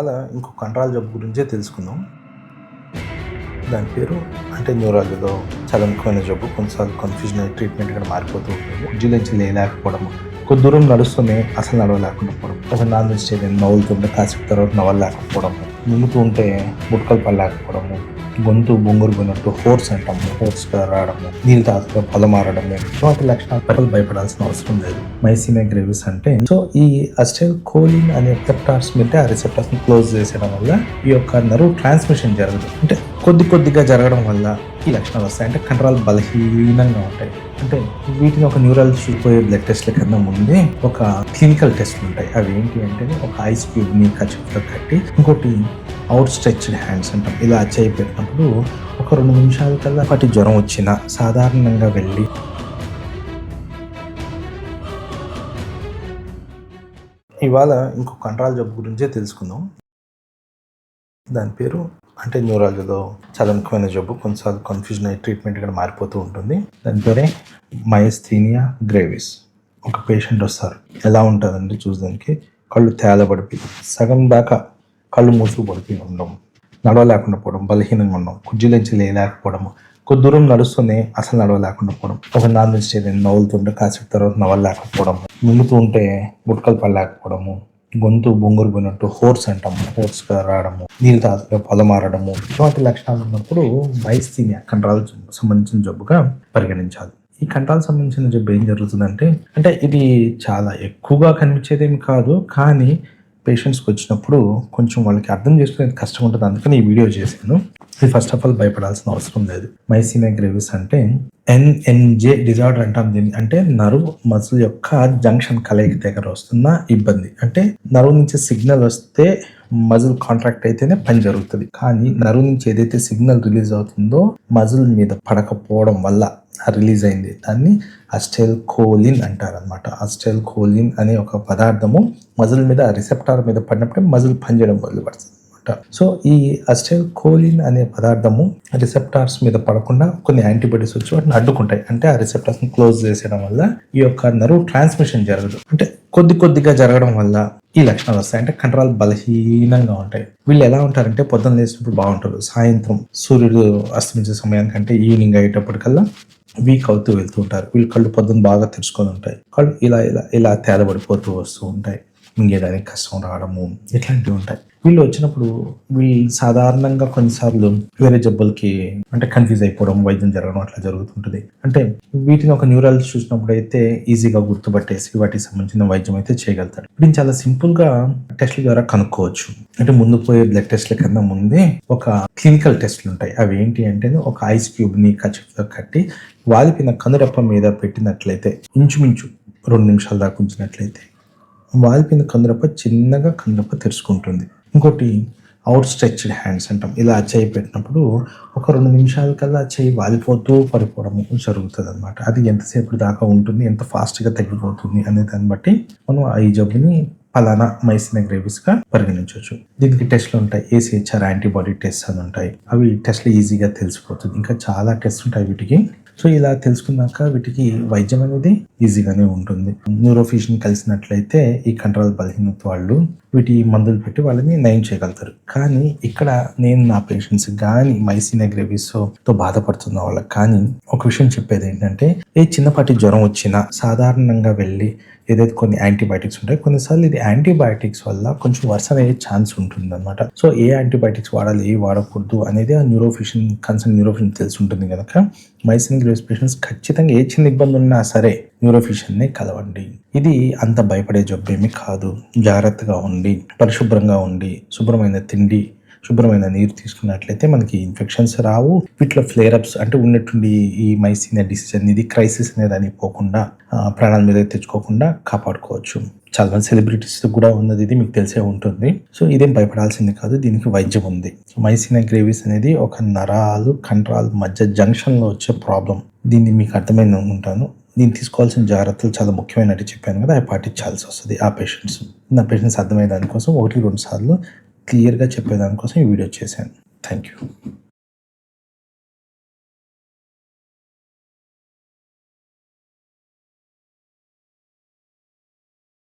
ఇవాళ ఇంకో కండరాల జబ్బు గురించే తెలుసుకుందాం. దాని పేరు అంటే న్యూరాలజీలో చాలా ముఖ్యమైన జబ్బు. కొన్నిసార్లు కన్ఫ్యూజన్ అయ్యి ట్రీట్మెంట్ కూడా మారిపోతూ ఉంటుంది. కుర్చీలోంచి లేకపోవడము, కొద్ది దూరం నడుస్తూనే అసలు నడవలేకుండా పోవడం, ఒక నాలుగు స్టేజ్ నవ్వుతుంటే కాసేపు తర్వాత నవ్వలేకపోవడము, ముందుతూ ఉంటే ముట్కలు పడలేకపోవడము, గొంతు బొంగురు పోయినట్టు హోర్స్ అంటాము, హోర్స్గా రావడము, నీళ్ళు తాగుతూ పొల మారడము, ఇటువంటి లక్షణాలు భయపడాల్సిన అవసరం లేదు. మైసీనియా గ్రేవిస్ అంటే ఈ అసిటైల్ కోలిన్ అనే రిసెప్టార్స్ మీద ఆ రిసెప్టార్స్ ని క్లోజ్ చేసేయడం వల్ల ఈ యొక్క నర్వ్ ట్రాన్స్మిషన్ జరగదు. అంటే కొద్దిగా జరగడం వల్ల ఈ లక్షణాలు వస్తాయి. అంటే కండరాలు బలహీనంగా ఉంటాయి. అంటే వీటిని ఒక న్యూరాలజీ చూపోయే బ్లడ్ టెస్ట్ల కన్నా ముందే ఒక క్లినికల్ టెస్ట్లు ఉంటాయి. అవి ఏంటి అంటే ఒక ఐస్ క్యూబ్ ని కచ్చిపుతో కట్టి, ఇంకోటి అవుట్ స్ట్రెచ్డ్ హ్యాండ్స్ అంటాం. ఇలా చేయి పెట్టినప్పుడు ఒక 2 నిమిషాల కల్లా పాటి జ్వరం వచ్చినా సాధారణంగా వెళ్ళి ఇవాళ ఇంకో కండరాల జబ్బు గురించే తెలుసుకుందాం. దాని పేరు అంటే న్యూరాలజీలో చాలా ముఖ్యమైన జబ్బు. కొన్నిసార్లు కన్ఫ్యూజన్ అయ్యి ట్రీట్మెంట్ కూడా మారిపోతూ ఉంటుంది. దాని పేరే మైస్థీనియా గ్రేవిస్. ఒక పేషెంట్ వస్తారు. ఎలా ఉంటుందంటే చూడడానికి కళ్ళు తేలబడిపోయి సగం దాకా కళ్ళు మూసుకు పడిపోయి ఉండడం, నడవలేకుండా పోవడం, బలహీనంగా ఉండడం, కుర్చీలోంచి లేకపోవడము, కొద్ది దూరం నడుస్తూనే అసలు నడవలేకుండా పోవడం, ఒక నాలుగు స్టేజ్ నవ్వుతుంటే కాసేపు తర్వాత నవ్వలేకపోవడం, ముందుతూ ఉంటే ముట్కలు పడలేకపోవడము, గొంతు బొంగురు పోయినట్టు హోర్స్ అంటాము, హోర్స్గా రావడము, నీళ్ళు తాగుతూ పొల మారడము, ఇటువంటి లక్షణాలు ఉన్నప్పుడు మైస్థీనియా కండరాలకు సంబంధించిన జబ్బుగా పరిగణించాలి. ఈ కండరాలకు సంబంధించిన జబ్బు ఏం జరుగుతుందంటే ఇది చాలా ఎక్కువగా కనిపించేదేమి కాదు, కానీ పేషెంట్స్కి వచ్చినప్పుడు కొంచెం వాళ్ళకి అర్థం చేసుకునేది కష్టం ఉంటుంది. అందుకని ఈ వీడియో చేశాను. ఇది ఫస్ట్ ఆఫ్ ఆల్ భయపడాల్సిన అవసరం లేదు. మైసీనియా గ్రేవిస్ అంటే ఎన్ఎన్జే డిజార్డర్ అంటాం దీన్ని. అంటే నర్వ్ మజిల్ యొక్క జంక్షన్ కలయిక దగ్గర వస్తున్న ఇబ్బంది. అంటే నర్వ్ నుంచి సిగ్నల్ వస్తే మజిల్ కాంట్రాక్ట్ అయితేనే పని జరుగుతుంది. కానీ నర్వ్ నుంచి ఏదైతే సిగ్నల్ రిలీజ్ అవుతుందో మజిల్ మీద పడకపోవడం వల్ల రిలీజ్ అయింది. దాన్ని అసిటైల్ కోలిన్ అంటారు అనమాట. అసిటైల్ కోలిన్ అనే ఒక పదార్థము మజిల్ మీద రిసెప్టార్ మీద పడినప్పుడే మజిల్ పనిచేయడం మొదలుపడుతుంది అనమాట. సో ఈ అసిటైల్ కోలిన్ అనే పదార్థము రిసెప్టార్స్ మీద పడకుండా కొన్ని యాంటీబాడీస్ వచ్చి వాటిని అడ్డుకుంటాయి. అంటే ఆ రిసెప్టార్స్ ని క్లోజ్ చేసేయడం వల్ల ఈ యొక్క నర్వ్ ట్రాన్స్మిషన్ జరగదు. అంటే కొద్దిగా జరగడం వల్ల ఈ లక్షణాలు వస్తాయి. అంటే కండరాలు బలహీనంగా ఉంటాయి. వీళ్ళు ఎలా ఉంటారంటే పొద్దున్న లేచినప్పుడు బాగుంటారు, సాయంత్రం సూర్యుడు అస్తమించే సమయానికంటే ఈవినింగ్ అయ్యేటప్పటికల్లా వీక్ అవుతూ వెళ్తూ ఉంటారు. వీళ్ళు కళ్ళు పొద్దున్న బాగా తెరుచుకొని ఉంటాయి. కళ్ళు ఇలా తేలబడిపోతూ వస్తూ ఉంటాయి. మింగేయడానికి కష్టం రావడము, ఇట్లాంటివి ఉంటాయి. వీళ్ళు వచ్చినప్పుడు వీళ్ళు సాధారణంగా కొన్నిసార్లు వేరే జబ్బులకి కన్ఫ్యూజ్ అయిపోవడం, వైద్యం జరగడం అట్లా జరుగుతుంటుంది. వీటిని ఒక న్యూరాలజీ చూసినప్పుడు అయితే ఈజీగా గుర్తుపట్టేసి వాటికి సంబంధించిన వైద్యం అయితే చేయగలుగుతాడు. వీటిని చాలా సింపుల్ గా టెస్ట్ల ద్వారా కనుక్కోవచ్చు. ముందు పోయే బ్లడ్ టెస్ట్ల కన్నా ముందే ఒక క్లినికల్ టెస్ట్లు ఉంటాయి. అవి ఏంటి అంటే ఒక ఐస్ క్యూబ్ ని కచ్చిపుతో కట్టి వాలిపిన కనురెప్ప మీద పెట్టినట్లయితే ఇంచుమించు 2 నిమిషాల దాకా ఉంచినట్లయితే వాలిపిన కనురెప్ప చిన్నగా కనురెప్ప తెరుచుకుంటుంది. ఇంకోటి అవుట్ స్ట్రెచ్డ్ హ్యాండ్స్ అంటాం. ఇలా చేయి పెట్టినప్పుడు ఒక 2 నిమిషాల కల్లా చేయి వాలిపోతూ పడిపోవడం జరుగుతుంది అనమాట. అది ఎంతసేపు దాకా ఉంటుంది, ఎంత ఫాస్ట్గా తగ్గిపోతుంది అనే దాన్ని బట్టి మనం ఈ జబ్బుని పలానా మైసీనియా గ్రేవిస్ గా పరిగణించవచ్చు. దీనికి టెస్ట్లు ఉంటాయి. AChR యాంటీబాడీ టెస్ట్ అని ఉంటాయి. అవి టెస్ట్లు ఈజీగా తెలిసిపోతుంది. ఇంకా చాలా టెస్ట్ ఉంటాయి వీటికి. సో ఇలా తెలుసుకున్నాక వీటికి వైద్యం అనేది ఈజీగానే ఉంటుంది. న్యూరోఫిజిషియన్ కలిసినట్లయితే ఈ కండరాల బలహీనత వాళ్ళు వీటి మందులు పెట్టి వాళ్ళని నయం చేయగలుగుతారు. కానీ ఇక్కడ నేను నా పేషెంట్స్ కానీ మైసీనియా గ్రేవిస్ తో బాధపడుతున్న వాళ్ళకి కానీ ఒక విషయం చెప్పేది ఏంటంటే, చిన్నపాటి జ్వరం వచ్చినా సాధారణంగా వెళ్ళి ఏదైతే కొన్ని యాంటీబయాటిక్స్ ఉంటాయి, కొన్నిసార్లు ఇది యాంటీబయాటిక్స్ వల్ల కొంచెం వర్సన్ అయ్యే ఛాన్స్ ఉంటుంది అనమాట. సో ఏ యాంటీబయాటిక్స్ వాడాలి, ఏ వాడకూడదు అనేది ఆ కన్సర్న్ న్యూరోఫిజిషియన్ తెలిసి ఉంటుంది కనుక మైసీనియా గ్రేవిస్ పేషెంట్స్ ఖచ్చితంగా ఏ చిన్న ఇబ్బంది ఉన్నా సరే న్యూరోఫిజిషియన్ని కలవండి. ఇది అంత భయపడే జబ్బు ఏమీ కాదు. జాగ్రత్తగా ఉండి, పరిశుభ్రంగా ఉండి, శుభ్రమైన తిండి, శుభ్రమైన నీరు తీసుకున్నట్లయితే మనకి ఇన్ఫెక్షన్స్ రావు. వీటిలో ఫ్లేరప్స్ ఉన్నట్టుండి ఈ మైసీనియా డిసీజ్ అనేది క్రైసిస్ అనేది అని పోకుండా ప్రాణాల మీద తెచ్చుకోకుండా కాపాడుకోవచ్చు. చాలా మంది సెలబ్రిటీస్ కూడా ఉన్నది, ఇది మీకు తెలిసే ఉంటుంది. సో ఇదేం భయపడాల్సింది కాదు, దీనికి వైద్యం ఉంది. మైసీనియా గ్రేవిస్ అనేది ఒక నరాలు కండరాల మధ్య జంక్షన్ లో వచ్చే ప్రాబ్లం. దీన్ని మీకు అర్థమైంది అనుకుంటాను. దీన్ని తీసుకోవాల్సిన జాగ్రత్తలు చాలా ముఖ్యమైనట్టు చెప్పాను కదా, అవి పాటించాల్సి వస్తుంది. నా పేషెంట్స్ అర్థమయ్యే దానికోసం 1-2 సార్లు క్లియర్గా చెప్పేదానికోసం ఈ వీడియో చేశాను. Thank you.